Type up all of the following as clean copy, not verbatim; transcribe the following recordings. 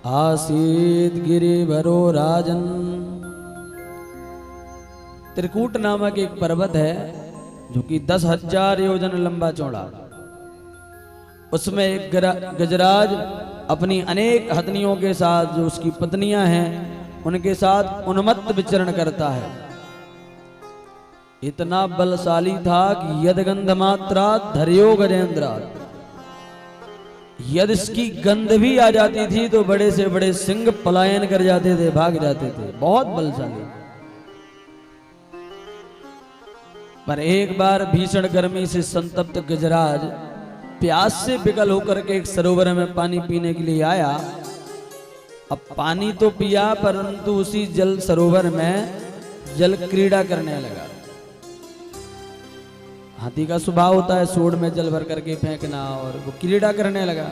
आसीत गिरिवरो राजन। त्रिकूट नामक एक पर्वत है जो कि 10,000 योजन लंबा चौड़ा। उसमें एक गजराज अपनी अनेक हथनियों के साथ, जो उसकी पत्नियां हैं, उनके साथ उन्मत्त विचरण करता है। इतना बलशाली था कि यद गंध मात्रा धर्यो गजेंद्रात, यदि इसकी गंध भी आ जाती थी तो बड़े से बड़े सिंह पलायन कर जाते थे, भाग जाते थे। बहुत बलशाली। पर एक बार भीषण गर्मी से संतप्त गजराज प्यास से विकल होकर के एक सरोवर में पानी पीने के लिए आया। अब पानी तो पिया, परंतु उसी जल सरोवर में जल क्रीड़ा करने लगा। हाथी का स्वभाव होता है सूंड में जल भर करके फेंकना, और वो क्रीड़ा करने लगा।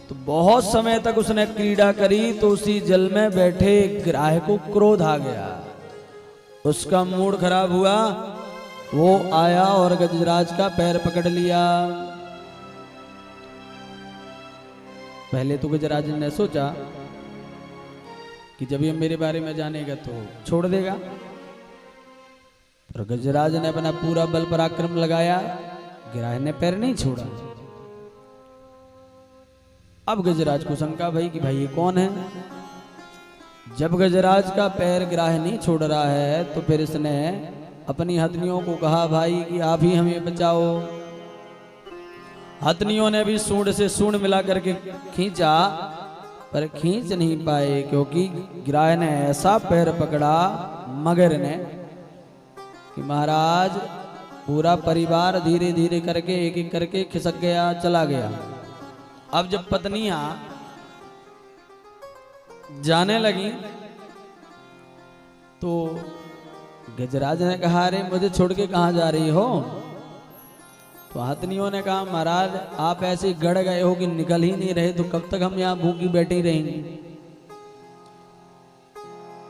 तो बहुत समय तक उसने क्रीड़ा करी, तो उसी जल में बैठे ग्राह को क्रोध आ गया। उसका मूड खराब हुआ। वो आया और गजराज का पैर पकड़ लिया। पहले तो गजराज ने सोचा कि जब ये मेरे बारे में जानेगा तो छोड़ देगा, और गजराज ने अपना पूरा बल पराक्रम लगाया। गिराह ने पैर नहीं छोड़ा। अब गजराज को शंका भई कि भाई ये कौन है। जब गजराज का पैर गिराह नहीं छोड़ रहा है तो फिर इसने अपनी हथनियों को कहा, भाई कि आप ही हमें बचाओ। हथनियों ने भी सूंड से सूंड मिला करके खींचा, पर खींच नहीं पाए, क्योंकि गिराह ने ऐसा पैर पकड़ा मगर ने कि महाराज पूरा परिवार धीरे धीरे करके एक एक करके खिसक गया, चला गया। अब जब पत्नियां जाने लगी तो गजराज ने कहा, अरे मुझे छोड़ के कहां जा रही हो। तो हथनियों ने कहा, महाराज आप ऐसे गड़ गए हो कि निकल ही नहीं रहे, तो कब तक हम यहां भूखी बैठी रहेंगे।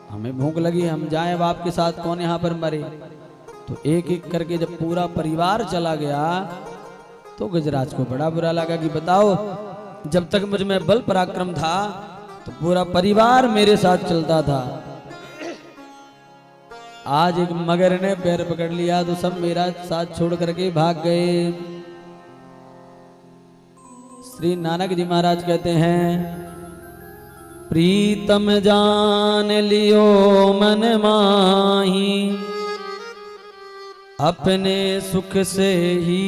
हमें भूख लगी, हम जाएं अब आपके साथ, कौन यहां पर मरे। तो एक एक करके जब पूरा परिवार चला गया तो गजराज को बड़ा बुरा लगा कि बताओ, जब तक मुझ में बल पराक्रम था तो पूरा परिवार मेरे साथ चलता था। आज एक मगर ने पैर पकड़ लिया तो सब मेरा साथ छोड़ करके भाग गए। श्री नानक जी महाराज कहते हैं, प्रीतम जान लियो मन माही, अपने सुख से ही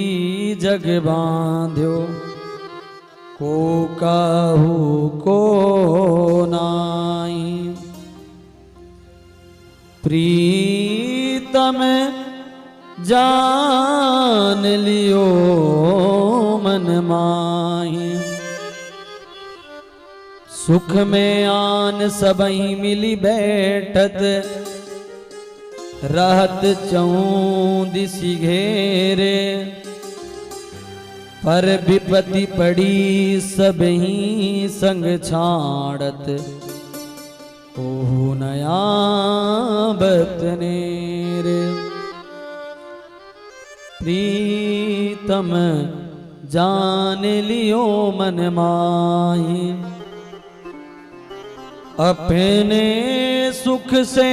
जग बांध्यो, को काहू को नाई। प्रीतम जान लियो मन माही, सुख में आन सबही मिली बैठत, रहत चौदिसी घेरे, पर विपत्ति पड़ी सब ही संग छाड़त, ओहु नया बतनेरे। प्रीतम जान लियो मन माही, अपने सुख से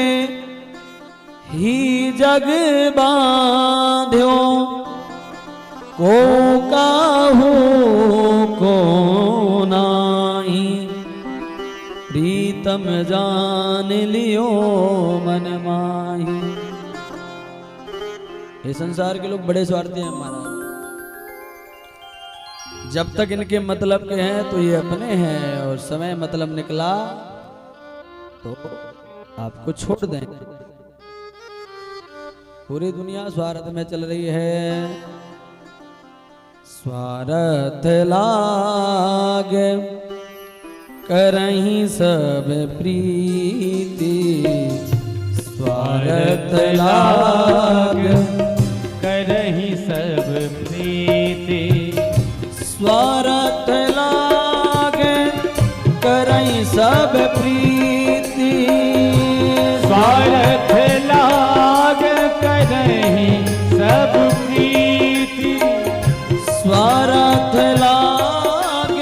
ही जग बांध्यो, को काहू को नाई। प्रीतम जान लियो मन माही। ये संसार के लोग बड़े स्वार्थी हैं महाराज। जब तक इनके मतलब के हैं तो ये अपने हैं, और समय मतलब निकला तो आपको छोड़ दें। पूरी दुनिया स्वार्थ में चल रही है। स्वार्थ लाग करहीं सब प्रीति, स्वार्थ लाग करहीं सब प्रीति, स्वार्थ लाग करहीं सब प्रीति, स्वार्थ लाग करहीं सब प्रीति, स्वार्थ लाग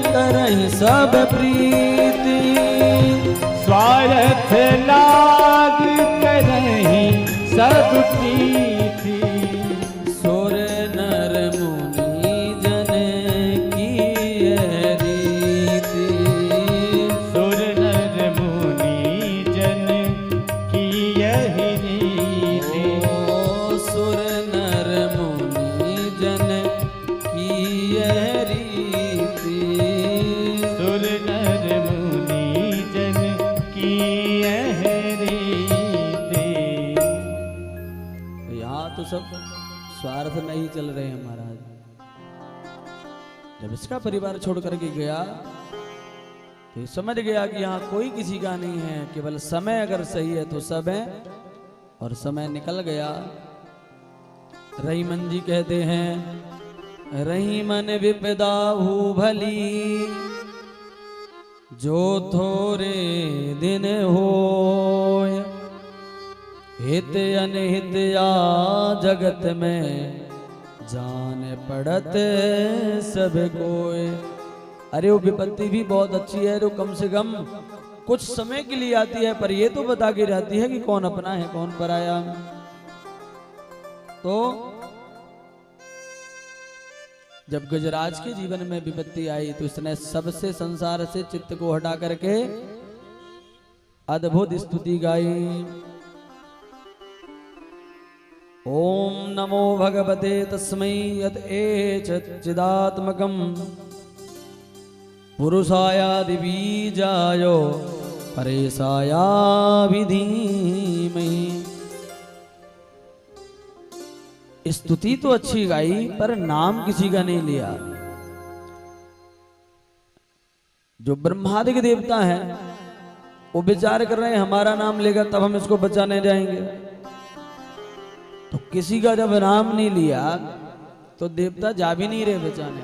करहीं सब प्रीति। स्वार्थ लाग करहि सब प्रीति। सुर नर मुनि जन की यह रीति। सुर नर मुनि जन की यही रीति। ओ सुर नर मुनि जन की यह रीति। सुर नर मुनि जन की यह रीति। तो यहाँ तो सब स्वार्थ में ही चल रहे हैं महाराज। जब इसका परिवार छोड़ करके गया तो ये समझ गया कि यहाँ कोई किसी का नहीं है, केवल समय अगर सही है तो सब है। और समय निकल गया। रहीमन जी कहते हैं, रहीमन विपदा हु भली, जो थोरे दिन होय। हित अनहित या जगत में, जान पड़त सब कोय। अरे वो विपत्ति भी बहुत अच्छी है, जो कम से कम कुछ समय के लिए आती है, पर ये तो बता के रहती है कि कौन अपना है कौन पराया। तो जब गजराज के जीवन में विपत्ति आई तो इसने सबसे संसार से चित्त को हटा करके अद्भुत स्तुति गाई। ओम नमो भगवते तस्मै यत एच चिदात्मकं पुरुषायादि बीजायो परेशाया विधीमहि। स्तुति तो अच्छी गाई पर नाम किसी का नहीं लिया। जो ब्रह्मादि देवता हैं वो विचार कर रहे हैं हमारा नाम लेगा तब हम इसको बचाने जाएंगे। तो किसी का जब नाम नहीं लिया तो देवता जा भी नहीं रहे बचाने।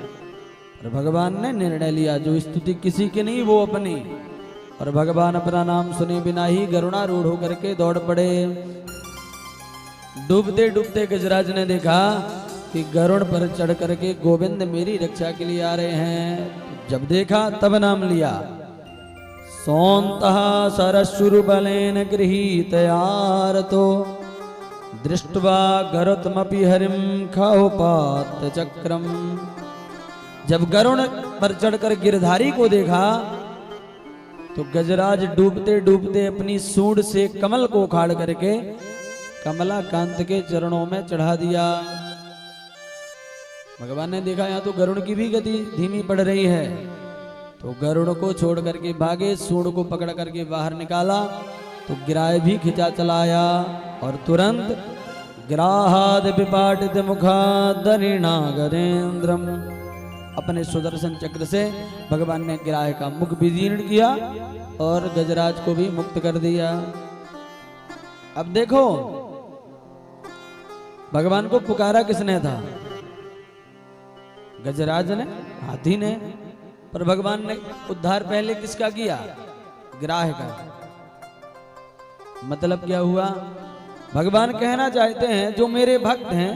और भगवान ने निर्णय लिया जो स्तुति किसी की नहीं वो अपनी। और भगवान अपना नाम सुने बिना ही गरुणारूढ़ होकर के दौड़ पड़े। डूबते डूबते गजराज ने देखा कि गरुड़ पर चढ़ करके गोविंद मेरी रक्षा के लिए आ रहे हैं। जब देखा तब नाम लिया। सौंतः सरशुर बलेन गृहीत आरतो, दृष्ट्वा गरुत्मपि हरिम खौपात चक्रम। जब गरुड़ पर चढ़कर गिरधारी को देखा तो गजराज डूबते डूबते अपनी सूंड से कमल को उखाड़ करके कमला कांत के चरणों में चढ़ा दिया। भगवान ने देखा यहाँ तो गरुड़ की भी गति धीमी पड़ रही है, तो गरुड़ को छोड़ करके भागे। सूंड को पकड़ करके बाहर निकाला तो गिराए भी खिंचा चलाया और तुरंत ग्राहाद विपाटित मुखादरिणा गरेंद्रम, अपने सुदर्शन चक्र से भगवान ने गिराह का मुख विदीर्ण किया और गजराज को भी मुक्त कर दिया। अब देखो भगवान को पुकारा किसने था? गजराज ने, हाथी ने। पर भगवान ने उद्धार पहले किसका किया? गिराह का। मतलब क्या हुआ? भगवान कहना चाहते हैं जो मेरे भक्त हैं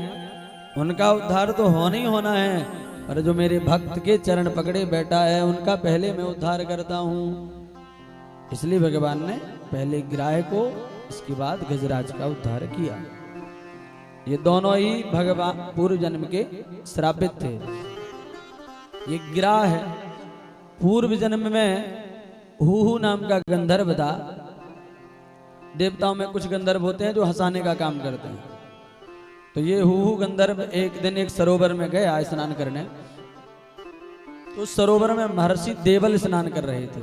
उनका उद्धार तो होना ही होना है, और जो मेरे भक्त के चरण पकड़े बैठा है उनका पहले मैं उद्धार करता हूं। इसलिए भगवान ने पहले गिराह को, इसके बाद गजराज का उद्धार किया। ये दोनों ही भगवान पूर्व जन्म के श्रापित थे। ये गिराह है पूर्व जन्म में हूहू नाम का गंधर्व था। देवताओं में कुछ गंधर्व होते हैं जो हंसाने का काम करते हैं। तो ये हूहू गंधर्व एक दिन एक सरोवर में गया स्नान करने। तो उस सरोवर में महर्षि देवल स्नान कर रहे थे।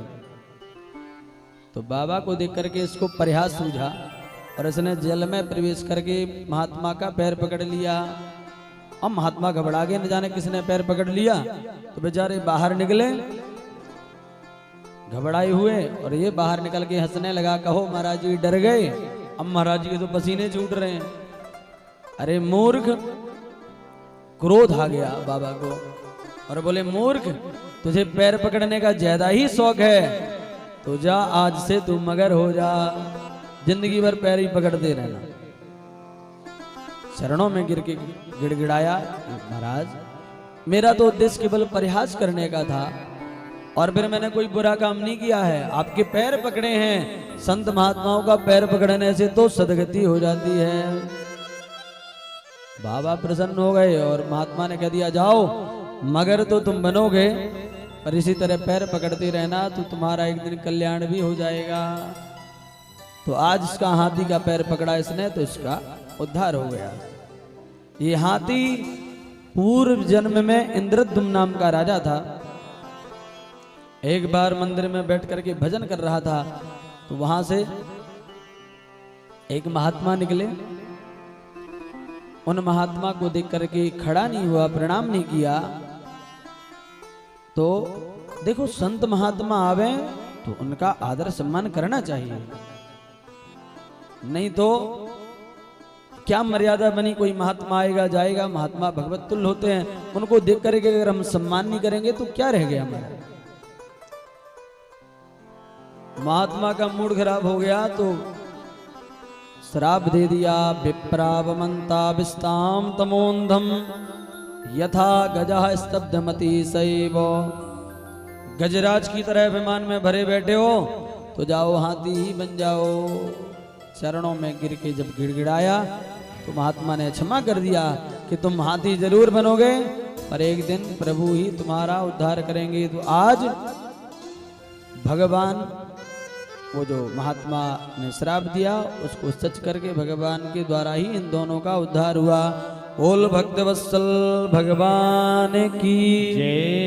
तो बाबा को देख करके इसको प्रयास सूझा और इसने जल में प्रवेश करके महात्मा का पैर पकड़ लिया। अब महात्मा घबरा गए, न जाने किसने पैर पकड़ लिया। तो बेचारे बाहर निकले घबराए हुए, और ये बाहर निकल के हंसने लगा। कहो महाराज जी डर गए? अब महाराज जी के तो पसीने छूट रहे हैं। अरे मूर्ख, क्रोध आ गया बाबा को और बोले मूर्ख, तुझे पैर पकड़ने का ज्यादा ही शौक है तो जा, आज से तू मगर हो जा, जिंदगी भर पैर ही पकड़ते रहना। चरणों में गिर के गिड़गिड़ाया, महाराज मेरा तो उद्देश्य केवल प्रयास करने का था और फिर मैंने कोई बुरा काम नहीं किया है, आपके पैर पकड़े हैं। संत महात्माओं का पैर पकड़ने से तो सदगति हो जाती है। बाबा प्रसन्न हो गए और महात्मा ने कह दिया जाओ, मगर तो तुम बनोगे पर इसी तरह पैर पकड़ते रहना तो तुम्हारा एक दिन कल्याण भी हो जाएगा। तो आज इसका हाथी का पैर पकड़ा इसने तो इसका उद्धार हो गया। ये हाथी पूर्व जन्म में इंद्रद्युम्न नाम का राजा था। एक बार मंदिर में बैठ करके भजन कर रहा था तो वहां से एक महात्मा निकले। उन महात्मा को देख करके खड़ा नहीं हुआ, प्रणाम नहीं किया। तो देखो संत महात्मा आवे तो उनका आदर सम्मान करना चाहिए, नहीं तो क्या मर्यादा बनी। कोई महात्मा आएगा जाएगा, महात्मा भगवत तुल्य होते हैं, उनको देख करके अगर हम सम्मान नहीं करेंगे तो क्या रह गया हमारा। महात्मा का मूड खराब हो गया तो श्राप दे दिया। विप्रावमंता विस्ताम तमोंधम यथा गजा स्तब्धमति सैव। गजराज की तरह विमान में भरे बैठे हो तो जाओ हाथी ही बन जाओ। चरणों में गिर के जब गिड़गिड़ाया तो महात्मा ने क्षमा कर दिया कि तुम हाथी जरूर बनोगे पर एक दिन प्रभु ही तुम्हारा उद्धार करेंगे। तो आज भगवान वो जो महात्मा ने श्राप दिया उसको सच करके भगवान के द्वारा ही इन दोनों का उद्धार हुआ। बोल भक्तवत्सल भगवान की जय।